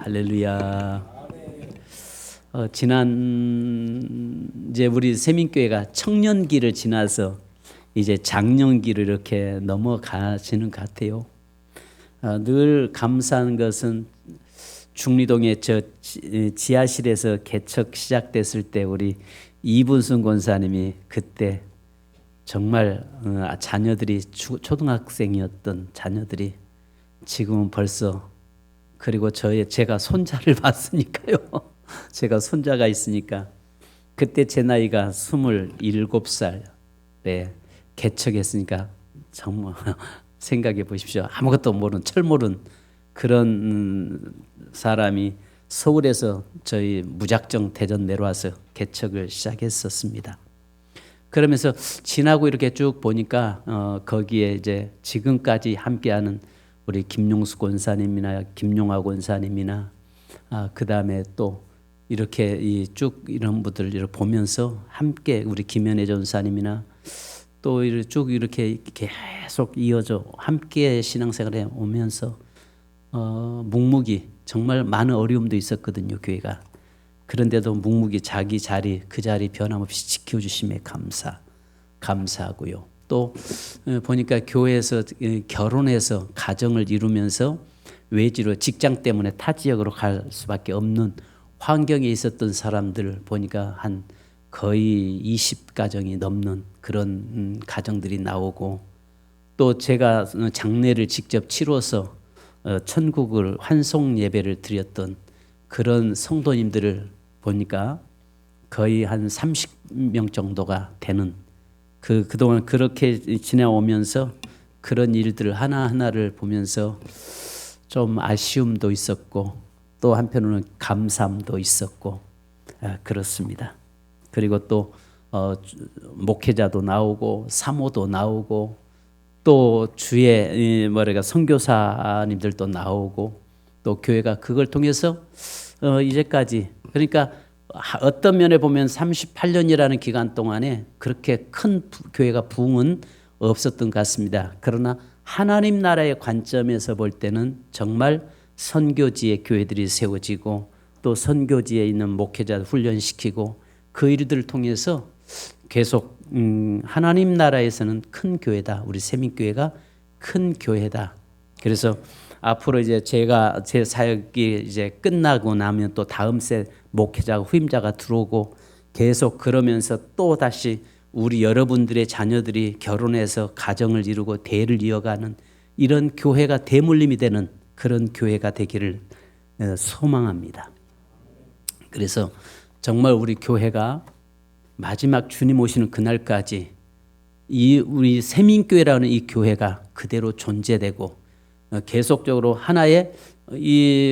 할렐루야. 이제 우리 세민교회가 청년기를 지나서 이제 장년기를 이렇게 넘어가시는 것 같아요. 늘 감사한 것은 중리동의 저 지하실에서 개척 시작됐을 때 우리 이분순 권사님이 그때 정말 자녀들이 초등학생이었던 자녀들이 지금은 벌써, 그리고 제가 손자를 봤으니까요. 제가 손자가 있으니까 그때 제 나이가 27살에 개척했으니까 정말 생각해 보십시오. 아무것도 모르는 철모른 그런 사람이 서울에서 저희 무작정 대전 내려와서 개척을 시작했었습니다. 그러면서 지나고 이렇게 쭉 보니까 거기에 이제 지금까지 함께하는 우리 김용수 권사님이나 김용화 권사님이나 그 다음에 또 이렇게 쭉 이런 분들 보면서 함께 우리 김현애 전사님이나 또 쭉 이렇게 계속 이어져 함께 신앙생활에 오면서 묵묵히 정말 많은 어려움도 있었거든요, 교회가. 그런데도 묵묵히 자기 자리 그 자리 변함없이 지켜주심에 감사하고요. 또 보니까 교회에서 결혼해서 가정을 이루면서 외지로 직장 때문에 타 지역으로 갈 수밖에 없는 환경에 있었던 사람들 보니까 한 거의 20가정이 넘는 그런 가정들이 나오고, 또 제가 장례를 직접 치러서 천국을 환송 예배를 드렸던 그런 성도님들을 보니까 거의 한 30명 정도가 되는, 그동안 그렇게 지내오면서 그런 일들을 하나하나를 보면서 좀 아쉬움도 있었고 또 한편으로는 감사함도 있었고 그렇습니다. 그리고 또 목회자도 나오고 사모도 나오고 또 주의 선교사님들도 나오고 또 교회가 그걸 통해서 이제까지, 그러니까 어떤 면에 보면 38년이라는 기간 동안에 그렇게 큰 교회가 부흥은 없었던 것 같습니다. 그러나 하나님 나라의 관점에서 볼 때는 정말 선교지의 교회들이 세워지고 또 선교지에 있는 목회자들 훈련시키고 그 일들을 통해서 계속 하나님 나라에서는 큰 교회다. 우리 세민교회가 큰 교회다. 그래서 앞으로 이제 제가 제 사역이 이제 끝나고 나면 또 다음 세 목회자가 후임자가 들어오고 계속 그러면서 또 다시 우리 여러분들의 자녀들이 결혼해서 가정을 이루고 대를 이어가는 이런 교회가 대물림이 되는 그런 교회가 되기를 소망합니다. 그래서 정말 우리 교회가 마지막 주님 오시는 그날까지 우리 세민교회라는 이 교회가 그대로 존재되고 계속적으로 하나의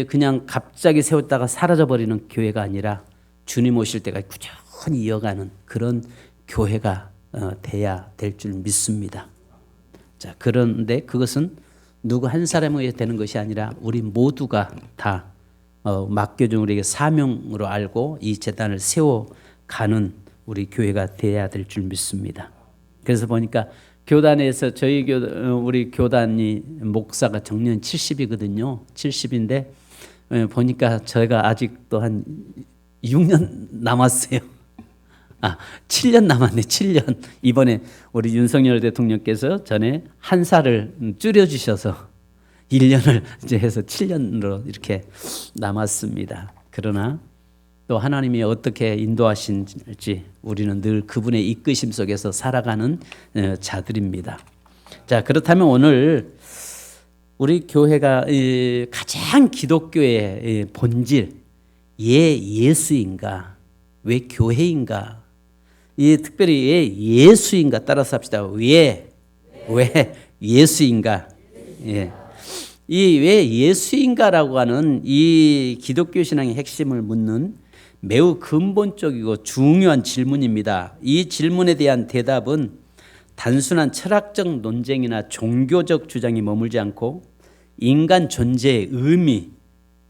그냥 갑자기 세웠다가 사라져버리는 교회가 아니라 주님 오실 때가 꾸준히 이어가는 그런 교회가 돼야 될 줄 믿습니다. 자, 그런데 그것은 누구 한 사람에 의해 되는 것이 아니라 우리 모두가 다 맡겨준 우리에게 사명으로 알고 이 재단을 세워가는 우리 교회가 돼야 될 줄 믿습니다. 그래서 보니까 교단에서 우리 교단이 목사가 정년 70이거든요. 70인데 보니까 저희가 아직도 한 6년 남았어요. 7년 남았네. 7년. 이번에 우리 윤석열 대통령께서 전에 한 살을 줄여주셔서 1년을 이제 해서 7년으로 이렇게 남았습니다. 그러나 또 하나님이 어떻게 인도하신지 우리는 늘 그분의 이끄심 속에서 살아가는 자들입니다. 자, 그렇다면 오늘 우리 교회가 가장 기독교의 본질, 예수인가? 왜 교회인가? 특별히 예수인가 따라서 합시다. 왜 예수인가? 예. 왜 예수인가라고 하는 이 기독교 신앙의 핵심을 묻는 매우 근본적이고 중요한 질문입니다. 이 질문에 대한 대답은 단순한 철학적 논쟁이나 종교적 주장이 머물지 않고 인간 존재의 의미,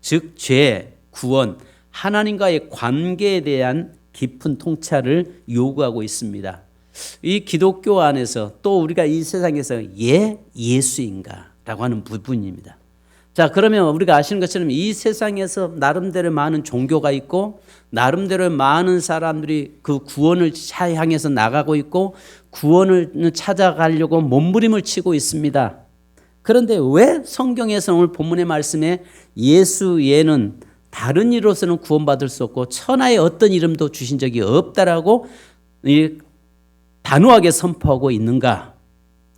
즉 죄, 구원, 하나님과의 관계에 대한 깊은 통찰을 요구하고 있습니다. 이 기독교 안에서 또 우리가 이 세상에서 예수인가라고 하는 부분입니다. 자, 그러면 우리가 아시는 것처럼 이 세상에서 나름대로 많은 종교가 있고 나름대로 많은 사람들이 그 구원을 향해서 나가고 있고 구원을 찾아가려고 몸부림을 치고 있습니다. 그런데 왜 성경에서 오늘 본문의 말씀에 예수 외에는 다른 이로서는 구원받을 수 없고 천하의 어떤 이름도 주신 적이 없다라고 단호하게 선포하고 있는가?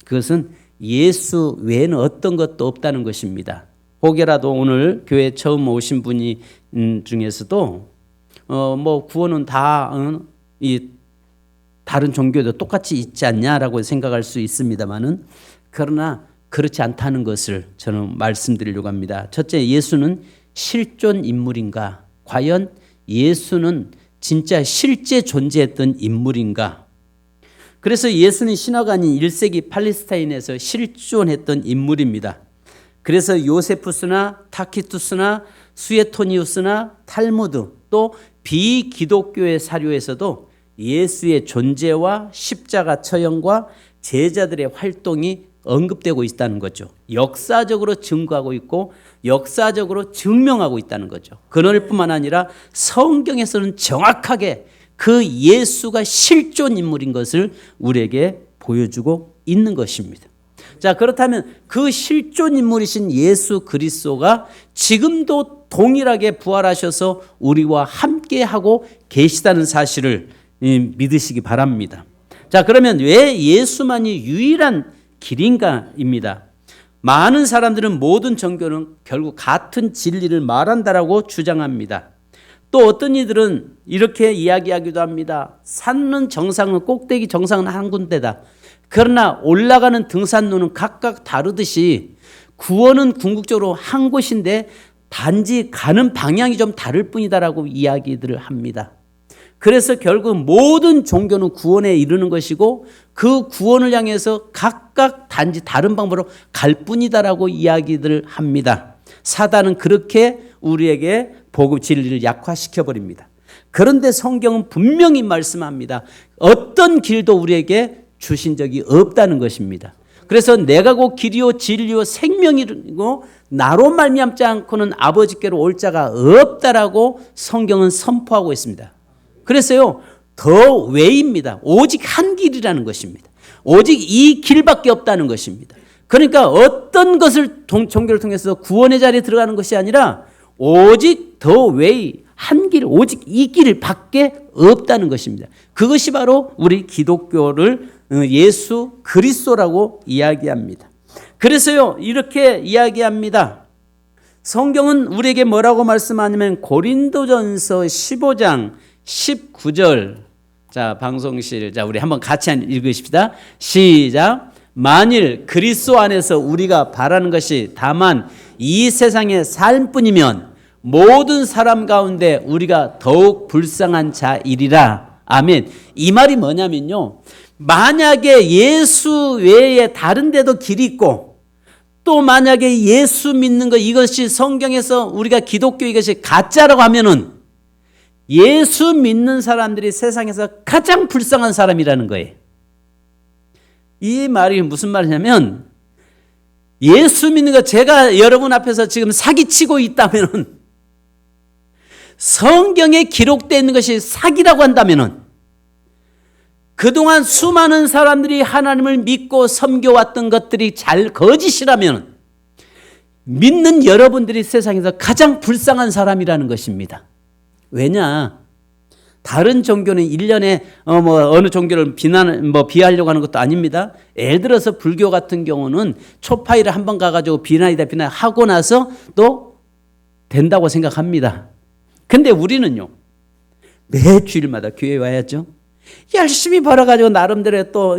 그것은 예수 외에는 어떤 것도 없다는 것입니다. 혹여라도 오늘 교회 처음 오신 분이 중에서도 뭐 구원은 다 이 다른 종교도 똑같이 있지 않냐라고 생각할 수 있습니다만은 그러나 그렇지 않다는 것을 저는 말씀드리려고 합니다. 첫째, 예수는 실존 인물인가? 과연 예수는 진짜 실제 존재했던 인물인가? 그래서 예수는 신화가 아닌 1세기 팔레스타인에서 실존했던 인물입니다. 그래서 요세푸스나 타키투스나 수에토니우스나 탈무드 또 비기독교의 사료에서도 예수의 존재와 십자가 처형과 제자들의 활동이 언급되고 있다는 거죠. 역사적으로 증거하고 있고 역사적으로 증명하고 있다는 거죠. 그럴 뿐만 아니라 성경에서는 정확하게 그 예수가 실존 인물인 것을 우리에게 보여주고 있는 것입니다. 자, 그렇다면 그 실존 인물이신 예수 그리스도가 지금도 동일하게 부활하셔서 우리와 함께하고 계시다는 사실을 믿으시기 바랍니다. 자, 그러면 왜 예수만이 유일한 길인가입니다. 많은 사람들은 모든 종교는 결국 같은 진리를 말한다라고 주장합니다. 또 어떤 이들은 이렇게 이야기하기도 합니다. 산은 정상은 꼭대기 정상은 한 군데다. 그러나 올라가는 등산로는 각각 다르듯이 구원은 궁극적으로 한 곳인데 단지 가는 방향이 좀 다를 뿐이다라고 이야기들을 합니다. 그래서 결국 모든 종교는 구원에 이르는 것이고 그 구원을 향해서 각각 단지 다른 방법으로 갈 뿐이다라고 이야기들을 합니다. 사단은 그렇게 우리에게 복음 진리를 약화시켜 버립니다. 그런데 성경은 분명히 말씀합니다. 어떤 길도 우리에게 주신 적이 없다는 것입니다. 그래서 내가 곧 길이요 진리요 생명이고 나로 말미암지 않고는 아버지께로 올 자가 없다라고 성경은 선포하고 있습니다. 그래서요, 더 웨이입니다. 오직 한 길이라는 것입니다. 오직 이 길밖에 없다는 것입니다. 그러니까 어떤 것을 종교를 통해서 구원의 자리에 들어가는 것이 아니라 오직 더 웨이, 한 길, 오직 이 길밖에 없다는 것입니다. 그것이 바로 우리 기독교를 예수 그리스도라고 이야기합니다. 그래서요, 이렇게 이야기합니다. 성경은 우리에게 뭐라고 말씀하냐면 고린도전서 15장 19절. 자, 방송실. 자, 우리 한번 같이 읽으십시다. 시작. 만일 그리스도 안에서 우리가 바라는 것이 다만 이 세상의 삶뿐이면 모든 사람 가운데 우리가 더욱 불쌍한 자이리라. 아멘. 이 말이 뭐냐면요, 만약에 예수 외에 다른 데도 길이 있고 또 만약에 예수 믿는 것 이것이 성경에서 우리가 기독교 이것이 가짜라고 하면은 예수 믿는 사람들이 세상에서 가장 불쌍한 사람이라는 거예요. 이 말이 무슨 말이냐면 예수 믿는 거 제가 여러분 앞에서 지금 사기치고 있다면 성경에 기록되어 있는 것이 사기라고 한다면 그동안 수많은 사람들이 하나님을 믿고 섬겨왔던 것들이 잘 거짓이라면 믿는 여러분들이 세상에서 가장 불쌍한 사람이라는 것입니다. 왜냐? 다른 종교는 1년에 어느 종교를 비하려고 하는 것도 아닙니다. 예를 들어서 불교 같은 경우는 초파일을 한번 가가지고 비난이다 하고 나서 또 된다고 생각합니다. 근데 우리는요, 매 주일마다 교회 와야죠. 열심히 벌어가지고 나름대로 또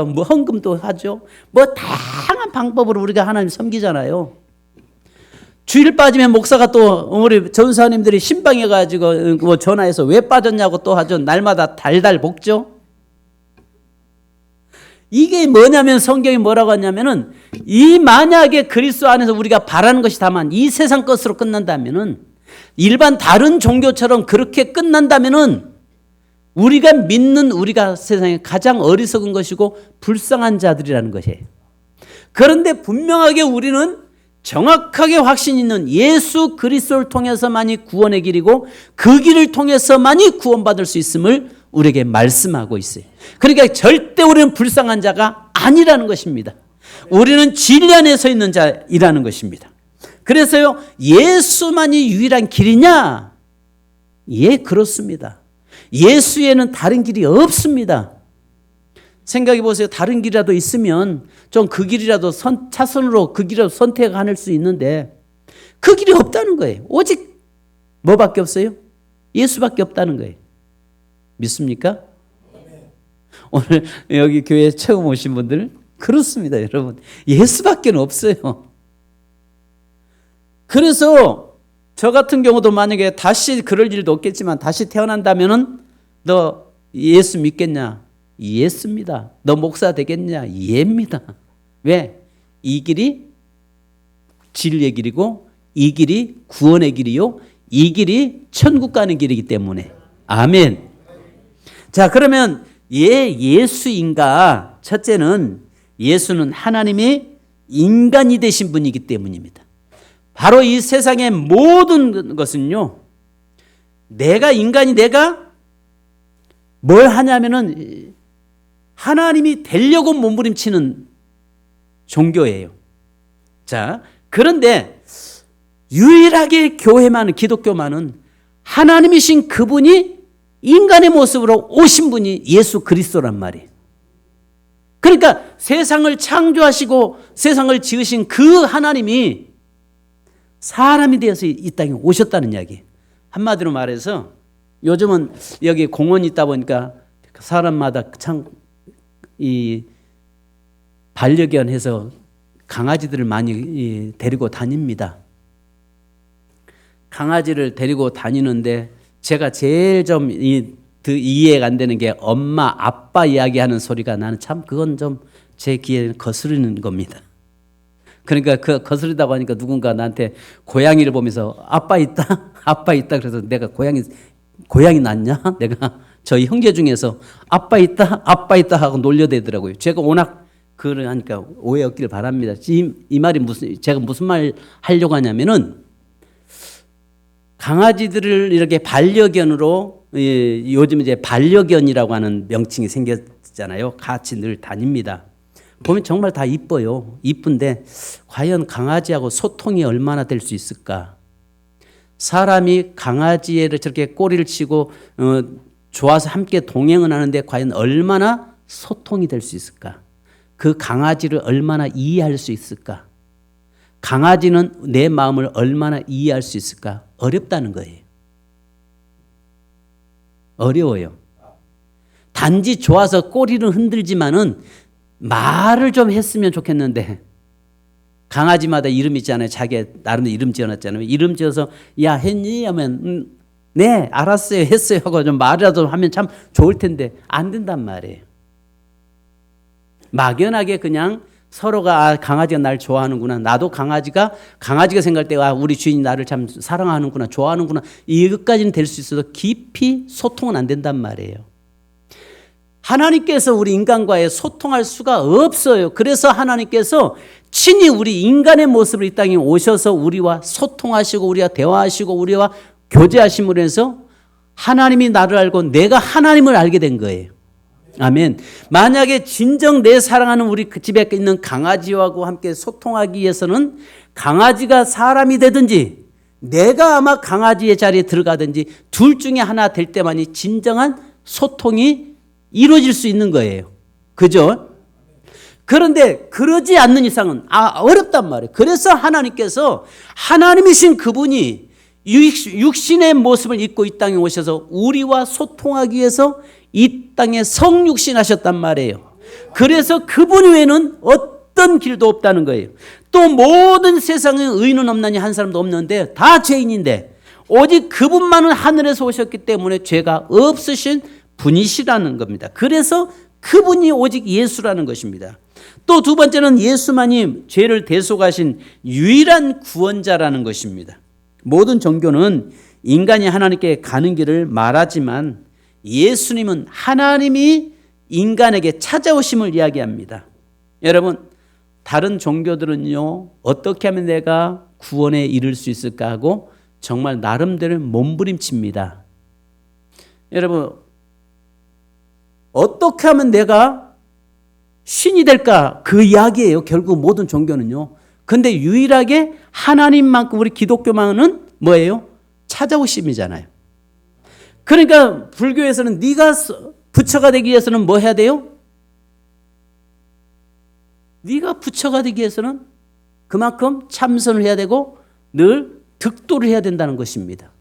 뭐 헌금도 하죠. 뭐 다양한 방법으로 우리가 하나님 섬기잖아요. 주일 빠지면 목사가 또 우리 전사님들이 신방해가지고 뭐 전화해서 왜 빠졌냐고 또 하죠. 날마다 달달 볶죠. 이게 뭐냐면 성경이 뭐라고 하냐면은 이 만약에 그리스도 안에서 우리가 바라는 것이 다만 이 세상 것으로 끝난다면은 일반 다른 종교처럼 그렇게 끝난다면은 우리가 믿는 우리가 세상에 가장 어리석은 것이고 불쌍한 자들이라는 것이에요. 그런데 분명하게 우리는 정확하게 확신 있는 예수 그리스도를 통해서만이 구원의 길이고 그 길을 통해서만이 구원받을 수 있음을 우리에게 말씀하고 있어요. 그러니까 절대 우리는 불쌍한 자가 아니라는 것입니다. 우리는 진리 안에 서 있는 자이라는 것입니다. 그래서요, 예수만이 유일한 길이냐? 예, 그렇습니다. 예수에는 다른 길이 없습니다. 생각해 보세요. 다른 길이라도 있으면 좀 그 길이라도 차선으로 그 길이라도 선택할 수 있는데 그 길이 없다는 거예요. 오직 뭐밖에 없어요? 예수밖에 없다는 거예요. 믿습니까? 오늘 여기 교회 처음 오신 분들 그렇습니다, 여러분. 예수밖에 없어요. 그래서 저 같은 경우도 만약에 다시 그럴 일도 없겠지만 다시 태어난다면은 너 예수 믿겠냐? 예수입니다. 너 목사 되겠냐? 예입니다. 왜? 이 길이 진리의 길이고 이 길이 구원의 길이요. 이 길이 천국 가는 길이기 때문에. 아멘. 자, 그러면 예수인가? 첫째는 예수는 하나님이 인간이 되신 분이기 때문입니다. 바로 이 세상의 모든 것은요, 내가 인간이 내가 뭘 하냐면은 하나님이 되려고 몸부림치는 종교예요. 자, 그런데 유일하게 교회만은, 기독교만은 하나님이신 그분이 인간의 모습으로 오신 분이 예수 그리스도란 말이에요. 그러니까 세상을 창조하시고 세상을 지으신 그 하나님이 사람이 되어서 이 땅에 오셨다는 이야기. 한마디로 말해서 요즘은 여기 공원이 있다 보니까 사람마다 참 이 반려견해서 강아지들을 많이 데리고 다닙니다. 강아지를 데리고 다니는데 제가 제일 좀 이해가 안 되는 게 엄마, 아빠 이야기하는 소리가 나는 참 그건 좀 제 귀에 거스르는 겁니다. 그러니까 그 거스르다 보니까 누군가 나한테 고양이를 보면서 아빠 있다? 아빠 있다. 그래서 내가 고양이 낳냐? 내가 저희 형제 중에서 아빠 있다? 아빠 있다 하고 놀려대더라고요. 제가 워낙 그걸 하니까 오해 없기를 바랍니다. 이 말이 제가 무슨 말 하려고 하냐면은 강아지들을 이렇게 반려견으로 요즘 이제 반려견이라고 하는 명칭이 생겼잖아요. 같이 늘 다닙니다. 보면 정말 다 이뻐요. 이쁜데 과연 강아지하고 소통이 얼마나 될 수 있을까? 사람이 강아지를 저렇게 꼬리를 치고 좋아서 함께 동행을 하는데 과연 얼마나 소통이 될 수 있을까? 그 강아지를 얼마나 이해할 수 있을까? 강아지는 내 마음을 얼마나 이해할 수 있을까? 어렵다는 거예요. 어려워요. 단지 좋아서 꼬리를 흔들지만은 말을 좀 했으면 좋겠는데 강아지마다 이름 있잖아요. 자기 나름대로 이름 지어놨잖아요. 이름 지어서 야 했니? 하면 네 알았어요 했어요 하고 좀 말이라도 하면 참 좋을 텐데 안 된단 말이에요. 막연하게 그냥 서로가 강아지가 날 좋아하는구나. 나도 강아지가 생각할 때 우리 주인이 나를 참 사랑하는구나, 좋아하는구나. 이것까지는 될 수 있어도 깊이 소통은 안 된단 말이에요. 하나님께서 우리 인간과의 소통할 수가 없어요. 그래서 하나님께서 친히 우리 인간의 모습으로 이 땅에 오셔서 우리와 소통하시고 우리와 대화하시고 우리와 교제하심으로 해서 하나님이 나를 알고 내가 하나님을 알게 된 거예요. 아멘. 만약에 진정 내 사랑하는 우리 그 집에 있는 강아지하고 함께 소통하기 위해서는 강아지가 사람이 되든지 내가 아마 강아지의 자리에 들어가든지 둘 중에 하나 될 때만이 진정한 소통이 이루어질 수 있는 거예요. 그죠? 그런데 그러지 않는 이상은 어렵단 말이에요. 그래서 하나님께서 하나님이신 그분이 육신의 모습을 입고 이 땅에 오셔서 우리와 소통하기 위해서 이 땅에 성육신하셨단 말이에요. 그래서 그분 외에는 어떤 길도 없다는 거예요. 또 모든 세상에 의인은 없나니 한 사람도 없는데 다 죄인인데 오직 그분만은 하늘에서 오셨기 때문에 죄가 없으신 분이시라는 겁니다. 그래서 그분이 오직 예수라는 것입니다. 또 두 번째는 예수만이 죄를 대속하신 유일한 구원자라는 것입니다. 모든 종교는 인간이 하나님께 가는 길을 말하지만 예수님은 하나님이 인간에게 찾아오심을 이야기합니다. 여러분, 다른 종교들은요, 어떻게 하면 내가 구원에 이를 수 있을까 하고 정말 나름대로 몸부림칩니다. 여러분, 어떻게 하면 내가 신이 될까? 그 이야기예요. 결국 모든 종교는요. 근데 유일하게 하나님만큼 우리 기독교만은 뭐예요? 찾아오심이잖아요. 그러니까 불교에서는 네가 부처가 되기 위해서는 뭐 해야 돼요? 네가 부처가 되기 위해서는 그만큼 참선을 해야 되고 늘 득도를 해야 된다는 것입니다.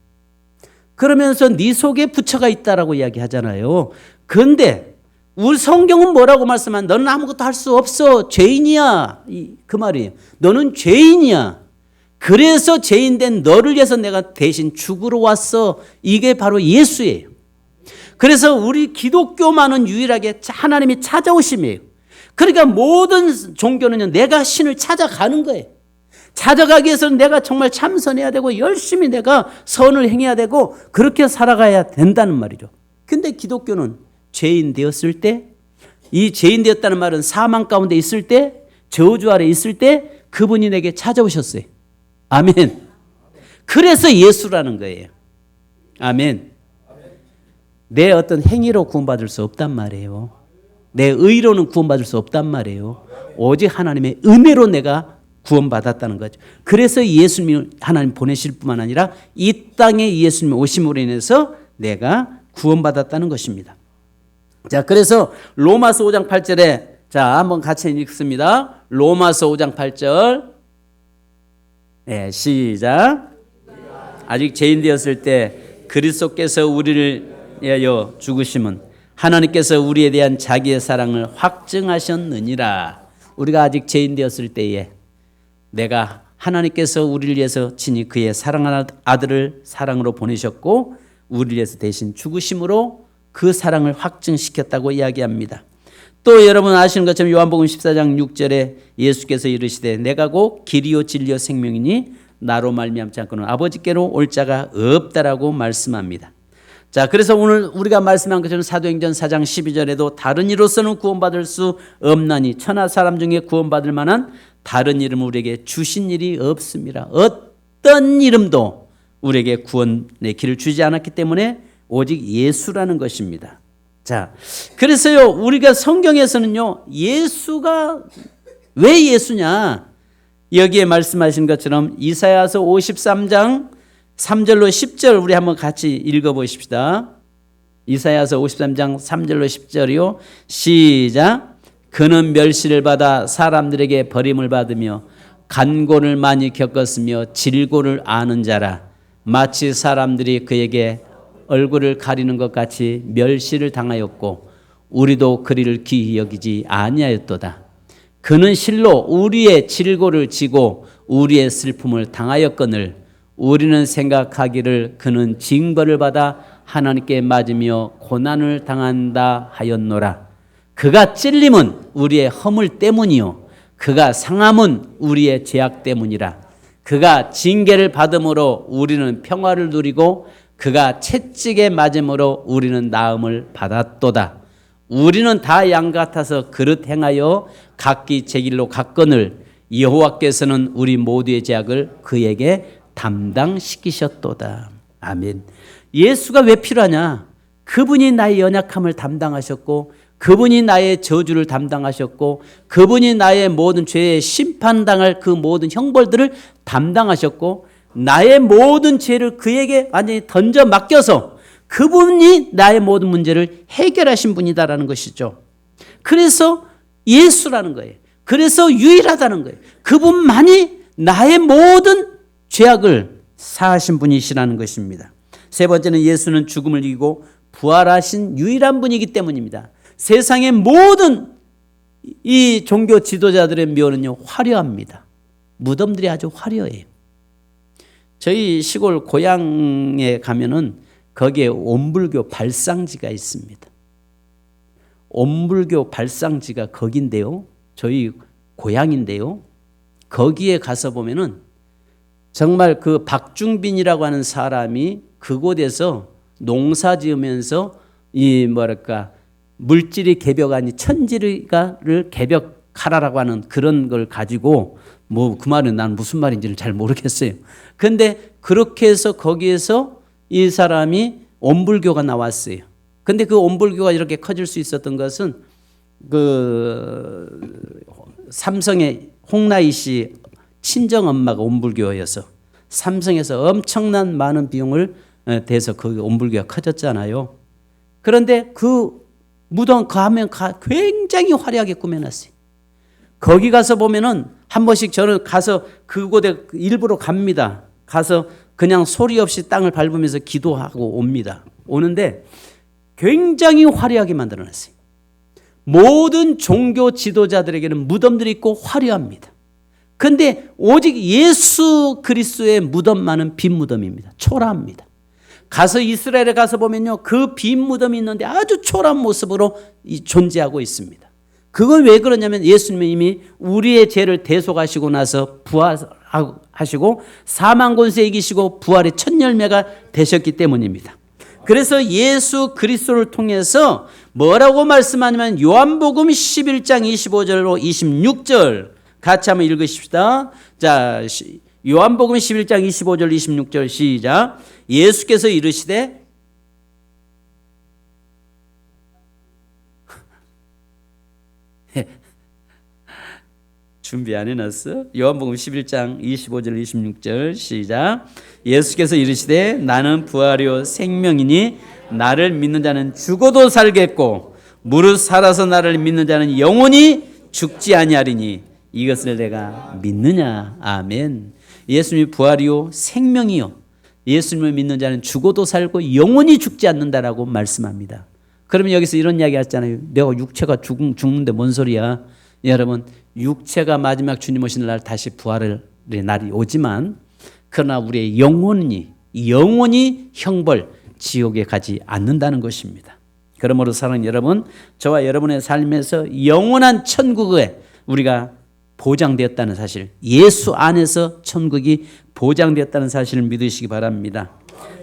그러면서 네 속에 부처가 있다라고 이야기하잖아요. 그런데 우리 성경은 뭐라고 말씀한? 너는 아무것도 할 수 없어. 죄인이야. 그 말이에요. 너는 죄인이야. 그래서 죄인된 너를 위해서 내가 대신 죽으러 왔어. 이게 바로 예수예요. 그래서 우리 기독교만은 유일하게 하나님이 찾아오심이에요. 그러니까 모든 종교는요, 내가 신을 찾아가는 거예요. 찾아가기 위해서는 내가 정말 참선해야 되고 열심히 내가 선을 행해야 되고 그렇게 살아가야 된다는 말이죠. 근데 기독교는 죄인 되었을 때, 이 죄인 되었다는 말은 사망 가운데 있을 때, 저주 아래 있을 때 그분이 내게 찾아오셨어요. 아멘. 그래서 예수라는 거예요. 아멘. 내 어떤 행위로 구원받을 수 없단 말이에요. 내 의로는 구원받을 수 없단 말이에요. 오직 하나님의 은혜로 내가 구원받았다는 거죠. 그래서 예수님을 하나님 보내실 뿐만 아니라 이 땅에 예수님이 오심으로 인해서 내가 구원받았다는 것입니다. 자, 그래서 로마서 5장 8절에 자, 한번 같이 읽습니다. 로마서 5장 8절. 네, 시작. 아직 죄인 되었을 때 그리스도께서 우리를 위하여 죽으심은 하나님께서 우리에 대한 자기의 사랑을 확증하셨느니라. 우리가 아직 죄인 되었을 때에 내가 하나님께서 우리를 위해서 친히 그의 사랑하는 아들을 사랑으로 보내셨고 우리를 위해서 대신 죽으심으로 그 사랑을 확증시켰다고 이야기합니다. 또 여러분 아시는 것처럼 요한복음 14장 6절에 예수께서 이르시되 내가 곧 길이요 진리요 생명이니 나로 말미암지 않고는 아버지께로 올 자가 없다라고 말씀합니다. 자, 그래서 오늘 우리가 말씀한 것처럼 사도행전 4장 12절에도 다른 이로서는 구원받을 수 없나니 천하 사람 중에 구원받을 만한 다른 이름을 우리에게 주신 일이 없습니다. 어떤 이름도 우리에게 구원의 길을 주지 않았기 때문에 오직 예수라는 것입니다. 자, 그래서요 우리가 성경에서는요 예수가 왜 예수냐, 여기에 말씀하신 것처럼 이사야서 53장 3절로 10절 우리 한번 같이 읽어보십시다. 이사야서 53장 3절로 10절이요. 시작. 그는 멸시를 받아 사람들에게 버림을 받으며 간고를 많이 겪었으며 질고를 아는 자라. 마치 사람들이 그에게 얼굴을 가리는 것 같이 멸시를 당하였고 우리도 그리를 귀히 여기지 아니하였도다. 그는 실로 우리의 질고를 지고 우리의 슬픔을 당하였거늘 우리는 생각하기를 그는 징벌을 받아 하나님께 맞으며 고난을 당한다 하였노라. 그가 찔림은 우리의 허물 때문이요 그가 상함은 우리의 죄악 때문이라. 그가 징계를 받음으로 우리는 평화를 누리고 그가 채찍에 맞음으로 우리는 나음을 받았도다. 우리는 다 양 같아서 그릇 행하여 각기 제 길로 갔거늘 여호와께서는 우리 모두의 죄악을 그에게 담당시키셨도다. 아멘. 예수가 왜 필요하냐? 그분이 나의 연약함을 담당하셨고 그분이 나의 저주를 담당하셨고 그분이 나의 모든 죄에 심판당할 그 모든 형벌들을 담당하셨고 나의 모든 죄를 그에게 완전히 던져 맡겨서 그분이 나의 모든 문제를 해결하신 분이다라는 것이죠. 그래서 예수라는 거예요. 그래서 유일하다는 거예요. 그분만이 나의 모든 죄악을 사하신 분이시라는 것입니다. 세 번째는 예수는 죽음을 이기고 부활하신 유일한 분이기 때문입니다. 세상의 모든 이 종교 지도자들의 묘는요 화려합니다. 무덤들이 아주 화려해요. 저희 시골 고향에 가면은 거기에 온불교 발상지가 있습니다. 온불교 발상지가 거긴데요. 저희 고향인데요. 거기에 가서 보면은 정말 그 박중빈이라고 하는 사람이 그곳에서 농사 지으면서 이 뭐랄까 물질이 개벽 아니 천지를 개벽 카라라고 하는 그런 걸 가지고 뭐 그 말은 난 무슨 말인지를 잘 모르겠어요. 근데 그렇게 해서 거기에서 이 사람이 온불교가 나왔어요. 근데 그 온불교가 이렇게 커질 수 있었던 것은 그 삼성의 홍나희 씨 친정 엄마가 온불교여서 삼성에서 엄청난 많은 비용을 대서 그 온불교가 커졌잖아요. 그런데 그 무덤 가면 굉장히 화려하게 꾸며놨어요. 거기 가서 보면은 한 번씩 저는 가서 그곳에 일부러 갑니다. 가서 그냥 소리 없이 땅을 밟으면서 기도하고 옵니다. 오는데 굉장히 화려하게 만들어놨어요. 모든 종교 지도자들에게는 무덤들이 있고 화려합니다. 근데 오직 예수 그리스도의 무덤만은 빈 무덤입니다. 초라합니다. 가서 이스라엘에 가서 보면요, 그 빈 무덤이 있는데 아주 초라한 모습으로 존재하고 있습니다. 그건 왜 그러냐면 예수님은 이미 우리의 죄를 대속하시고 나서 부활하시고 사망 권세에 이기시고 부활의 첫 열매가 되셨기 때문입니다. 그래서 예수 그리스도를 통해서 뭐라고 말씀하냐면 요한복음 11장 25절로 26절 같이 한번 읽으십시다. 자, 요한복음 11장 25절 26절 시작. 예수께서 이르시되 준비 안 해놨어? 요한복음 11장 25절 26절 시작. 예수께서 이르시되 나는 부활이요 생명이니 나를 믿는 자는 죽어도 살겠고 무릇 살아서 나를 믿는 자는 영원히 죽지 아니하리니 이것을 내가 믿느냐. 아멘. 예수님이 부활이요 생명이요, 예수님을 믿는 자는 죽어도 살고 영원히 죽지 않는다라고 말씀합니다. 그러면 여기서 이런 이야기 하잖아요. 내가 육체가 죽는데 뭔 소리야. 여러분, 육체가 마지막 주님 오시는 날 다시 부활의 날이 오지만 그러나 우리의 영혼이 형벌 지옥에 가지 않는다는 것입니다. 그러므로 사랑하는 여러분, 저와 여러분의 삶에서 영원한 천국에 우리가 보장되었다는 사실, 예수 안에서 천국이 보장되었다는 사실을 믿으시기 바랍니다.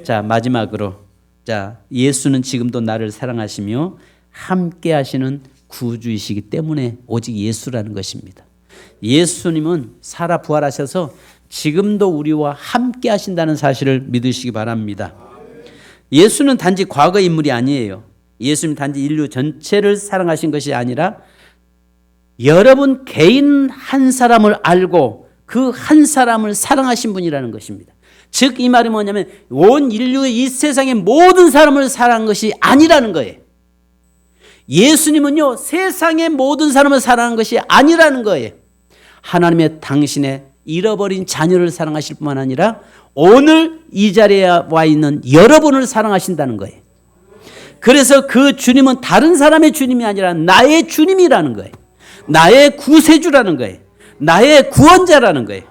자, 마지막으로, 자, 예수는 지금도 나를 사랑하시며 함께 하시는 구주이시기 때문에 오직 예수라는 것입니다. 예수님은 살아 부활하셔서 지금도 우리와 함께 하신다는 사실을 믿으시기 바랍니다. 예수는 단지 과거 인물이 아니에요. 예수님 단지 인류 전체를 사랑하신 것이 아니라 여러분 개인 한 사람을 알고 그 한 사람을 사랑하신 분이라는 것입니다. 즉 이 말이 뭐냐면 온 인류의 이 세상의 모든 사람을 사랑한 것이 아니라는 거예요. 예수님은요 세상의 모든 사람을 사랑한 것이 아니라는 거예요. 하나님의 당신의 잃어버린 자녀를 사랑하실 뿐만 아니라 오늘 이 자리에 와 있는 여러분을 사랑하신다는 거예요. 그래서 그 주님은 다른 사람의 주님이 아니라 나의 주님이라는 거예요. 나의 구세주라는 거예요. 나의 구원자라는 거예요.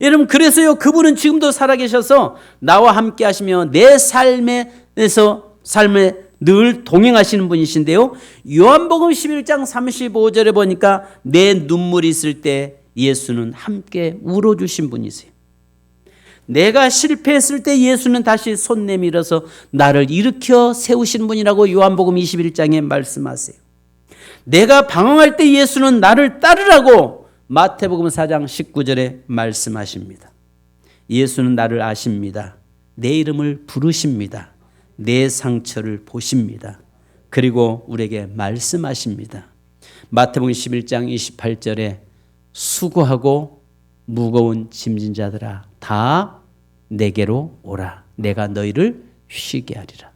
여러분, 그래서요 그분은 지금도 살아계셔서 나와 함께 하시며 내 삶에 늘 동행하시는 분이신데요, 요한복음 11장 35절에 보니까 내 눈물이 있을 때 예수는 함께 울어주신 분이세요. 내가 실패했을 때 예수는 다시 손 내밀어서 나를 일으켜 세우신 분이라고 요한복음 21장에 말씀하세요. 내가 방황할 때 예수는 나를 따르라고 마태복음 4장 19절에 말씀하십니다. 예수는 나를 아십니다. 내 이름을 부르십니다. 내 상처를 보십니다. 그리고 우리에게 말씀하십니다. 마태복음 11장 28절에 수고하고 무거운 짐진 자들아 다 내게로 오라. 내가 너희를 쉬게 하리라.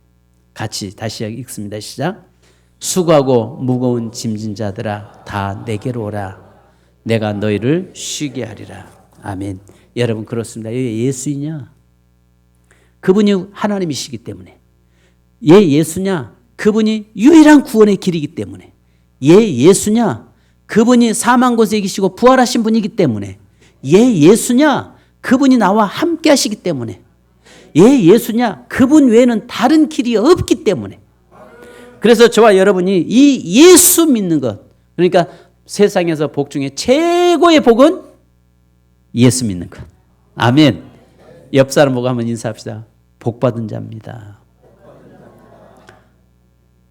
같이 다시 읽습니다. 시작. 수고하고 무거운 짐진 자들아 다 내게로 오라. 내가 너희를 쉬게 하리라. 아멘. 여러분 그렇습니다. 왜 예수이냐? 그분이 하나님이시기 때문에. 예 예수냐? 그분이 유일한 구원의 길이기 때문에. 예 예수냐? 그분이 사망 권세 이기시고 부활하신 분이기 때문에. 예 예수냐? 그분이 나와 함께 하시기 때문에. 예 예수냐? 그분 외에는 다른 길이 없기 때문에. 그래서 저와 여러분이 이 예수 믿는 것, 그러니까 세상에서 복 중에 최고의 복은 예수 믿는 것. 아멘. 옆 사람 보고 한번 인사합시다. 복 받은 자입니다.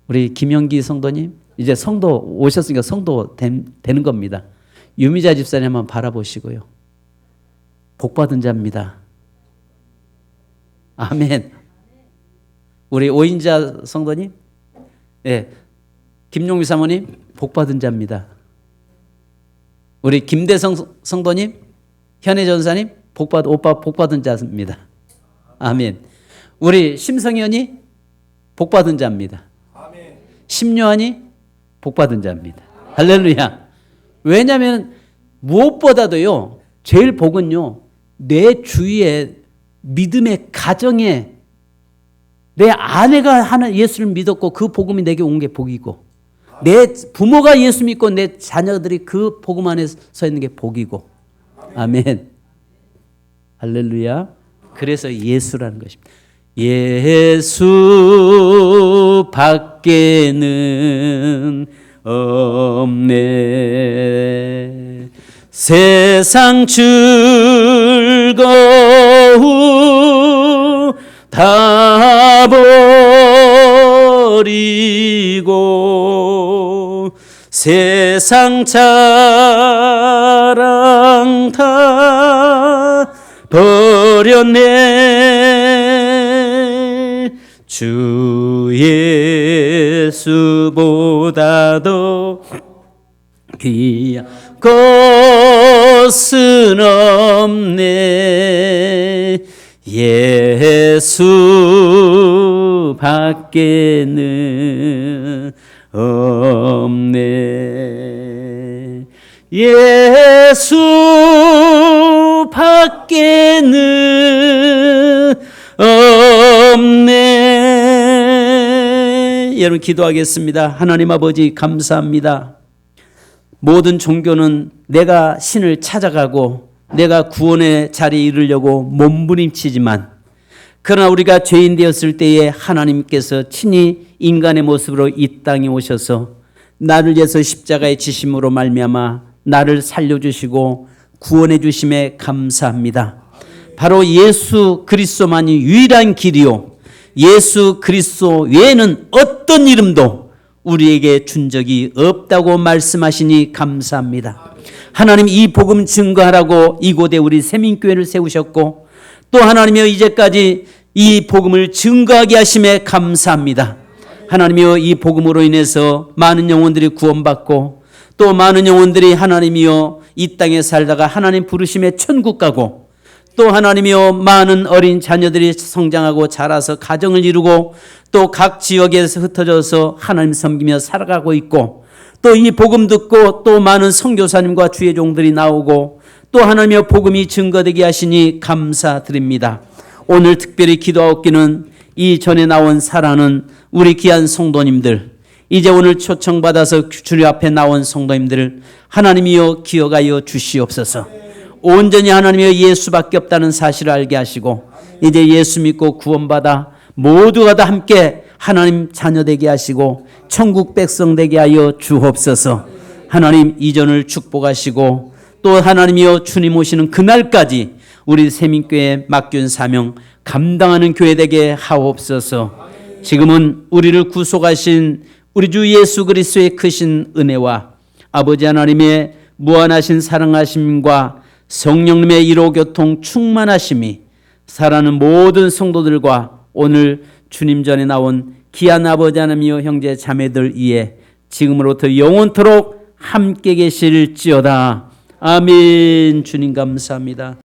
우리 김영기 성도님, 이제 성도 오셨으니까 성도 되는 겁니다. 유미자 집사님 한번 바라보시고요. 복받은 자입니다. 아멘. 우리 오인자 성도님, 예, 김용미 사모님 복받은 자입니다. 우리 김대성 성도님, 현혜 전사님 오빠 복받은 자입니다. 아멘. 우리 심성현이 복받은 자입니다. 아멘. 심요한이 복받은 자입니다. 할렐루야. 왜냐하면 무엇보다도요, 제일 복은요, 내 주위에 믿음의 가정에 내 아내가 하는 예수를 믿었고 그 복음이 내게 온 게 복이고, 내 부모가 예수 믿고 내 자녀들이 그 복음 안에 서 있는 게 복이고. 아멘. 할렐루야. 그래서 예수라는 것입니다. 예수 밖에는 없네. 세상 즐거움 다 버리고 세상 자랑 다 버렸네. 주 예수보다도 귀한 것은 없네. 예수 밖에는 없네. 예수 밖에는 없네. 여러분 기도하겠습니다. 하나님 아버지 감사합니다. 모든 종교는 내가 신을 찾아가고 내가 구원의 자리에 이르려고 몸부림치지만, 그러나 우리가 죄인 되었을 때에 하나님께서 친히 인간의 모습으로 이 땅에 오셔서 나를 위해서 십자가의 지심으로 말미암아 나를 살려주시고 구원해 주심에 감사합니다. 바로 예수 그리스도만이 유일한 길이요, 예수 그리스도 외에는 어떤 이름도 우리에게 준 적이 없다고 말씀하시니 감사합니다. 하나님, 이 복음 증거하라고 이곳에 우리 세민교회를 세우셨고, 또 하나님이여 이제까지 이 복음을 증거하게 하심에 감사합니다. 하나님이여 이 복음으로 인해서 많은 영혼들이 구원받고, 또 많은 영혼들이 하나님이여 이 땅에 살다가 하나님 부르심에 천국 가고, 또 하나님이여 많은 어린 자녀들이 성장하고 자라서 가정을 이루고 또 각 지역에서 흩어져서 하나님 섬기며 살아가고 있고, 또 이 복음 듣고 또 많은 선교사님과 주의 종들이 나오고 또 하나님의 복음이 증거되게 하시니 감사드립니다. 오늘 특별히 기도하옵기는 이 전에 나온 사랑하는 우리 귀한 성도님들, 이제 오늘 초청받아서 주님 앞에 나온 성도님들을 하나님이여 기억하여 주시옵소서. 온전히 하나님이여 예수밖에 없다는 사실을 알게 하시고, 이제 예수 믿고 구원받아 모두가 다 함께 하나님 자녀 되게 하시고 천국 백성 되게 하여 주옵소서. 하나님 이전을 축복하시고, 또 하나님이여 주님 오시는 그날까지 우리 세민교회 맡긴 사명 감당하는 교회 되게 하옵소서. 지금은 우리를 구속하신 우리 주 예수 그리스도의 크신 은혜와 아버지 하나님의 무한하신 사랑하심과 성령님의 일호교통 충만하심이 살아가는 모든 성도들과 오늘 주님 전에 나온 귀한 아버지 하나님이여 형제 자매들 위에 지금으로부터 영원토록 함께 계실지어다. 아멘. 주님 감사합니다.